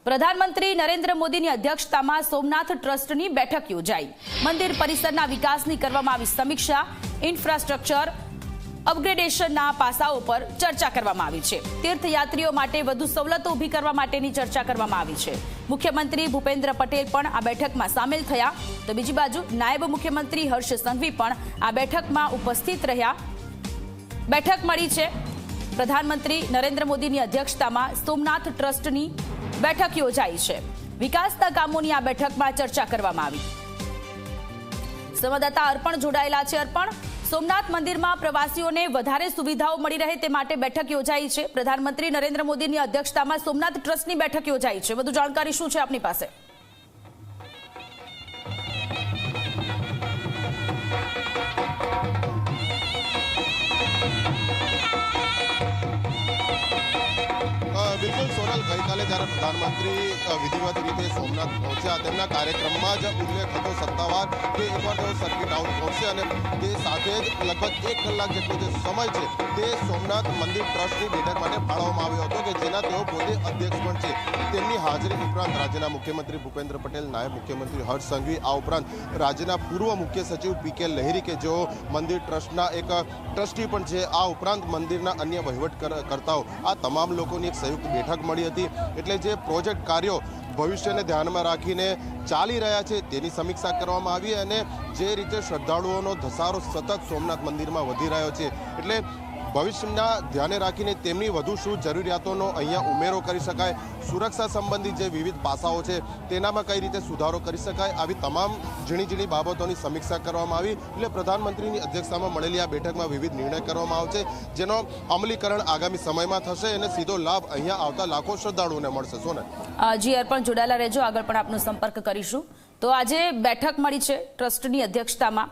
પ્રધાનમંત્રી નરેન્દ્ર મોદીની અધ્યક્ષતામાં સોમનાથ ટ્રસ્ટની બેઠક યોજાઈ। મંદિર પરિસરના વિકાસની કરવામાં આવી સમીક્ષા। ઇન્ફ્રાસ્ટ્રક્ચર અપગ્રેડેશનના પાસાઓ પર ચર્ચા કરવામાં આવી છે। તીર્થયાત્રીઓ માટે વધુ સવલતો ઊભી કરવા માટેની ચર્ચા કરવામાં આવી છે। મુખ્યમંત્રી ભૂપેન્દ્ર પટેલ પણ આ બેઠકમાં સામેલ થયા, તો બીજી બાજુ નાયબ મુખ્યમંત્રી હર્ષ સંઘવી પણ આ બેઠકમાં ઉપસ્થિત રહ્યા। બેઠક મળી છે। પ્રધાનમંત્રી નરેન્દ્ર મોદીની અધ્યક્ષતામાં સોમનાથ ટ્રસ્ટની બેઠક યોજાઈ છે। વિકાસના કામોની આ બેઠકમાં ચર્ચા કરવામાં આવી। સંવાદદાતા અર્પણ જોડાયેલા છે। અર્પણ, સોમનાથ મંદિરમાં પ્રવાસીઓને વધારે સુવિધાઓ મળી રહે તે માટે બેઠક યોજાઈ છે। પ્રધાનમંત્રી નરેન્દ્ર મોદીની અધ્યક્ષતામાં સોમનાથ ટ્રસ્ટની બેઠક યોજાઈ છે। વધુ જાણકારી શું છે આપની પાસે? બિલકુલ સોનલ, ગઈકાલે જ્યારે પ્રધાનમંત્રી વિધિવત રીતે સોમનાથ પહોંચ્યા તેમના કાર્યક્રમમાં જ ઉલ્લેખ હતો સત્તાવાર કે એકવાર તેઓ સર્કિટ હાઉસ પહોંચશે અને તે સાથે જ લગભગ 1 કલાક જેટલો જે સમય છે તે સોમનાથ મંદિર ટ્રસ્ટની બેઠક માટે ફાળવવામાં આવ્યો હતો કે જેના તેઓ પોતે અધ્યક્ષ પણ છે। તેમની હાજરી ઉપરાંત રાજ્યના મુખ્યમંત્રી ભૂપેન્દ્ર પટેલ, નાયબ મુખ્યમંત્રી હર્ષ સંઘવી, આ ઉપરાંત રાજ્યના પૂર્વ મુખ્ય સચિવ પી.કે. લહેરી કે જેઓ મંદિર ટ્રસ્ટના એક ટ્રસ્ટી પણ છે, આ ઉપરાંત મંદિરના અન્ય વહીવટકર્તાઓ, આ તમામ લોકોની એક સંયુક્ત બેઠક મળી હતી। એટલે જે પ્રોજેક્ટ કાર્યો ભવિષ્યને ધ્યાનમાં રાખીને ચાલી રહ્યા છે તેની સમીક્ષા કરવામાં આવી અને જે રીતે શ્રદ્ધાળુઓનો ધસારો સતત સોમનાથ મંદિરમાં વધી રહ્યો છે એટલે ભવિષ્યના ધ્યાને રાખીને તેમની વધુ શું જરૂરિયાતોનો અહીંયા ઉમેરો કરી શકાય, સુરક્ષા સંબંધિત જે વિવિધ પાસાઓ છે તેનામાં કઈ રીતે સુધારો કરી શકાય, આવી તમામ ઝીણી બાબતોની સમીક્ષા કરવામાં આવી। એટલે પ્રધાનમંત્રીની અધ્યક્ષતામાં મળેલી આ બેઠકમાં વિવિધ નિર્ણય કરવામાં આવશે, જેનો અમલીકરણ આગામી સમયમાં થશે અને સીધો લાભ અહીંયા આવતા લાખો શ્રદ્ધાળુઓને મળશે। સોનલ જી અર્પણ, જોડાયેલા રહેજો, આગળ પણ આપનો સંપર્ક કરીશું। તો આજે બેઠક મળી છે ટ્રસ્ટની અધ્યક્ષતામાં,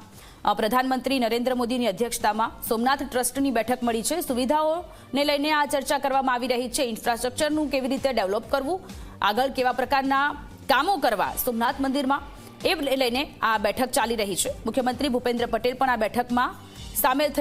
પ્રધાનમંત્રી નરેન્દ્ર મોદીની અધ્યક્ષતામાં સોમનાથ ટ્રસ્ટની બેઠક મળી છે। સુવિધાઓને લઈને આ ચર્ચા કરવામાં આવી રહી છે। ઇન્ફ્રાસ્ટ્રક્ચરનું કેવી રીતે ડેવલપ કરવું, આગળ કેવા પ્રકારના કામો કરવા સોમનાથ મંદિરમાં, એ લઈને આ બેઠક ચાલી રહી છે। મુખ્યમંત્રી ભૂપેન્દ્ર પટેલ પણ આ બેઠકમાં સામેલ થયા।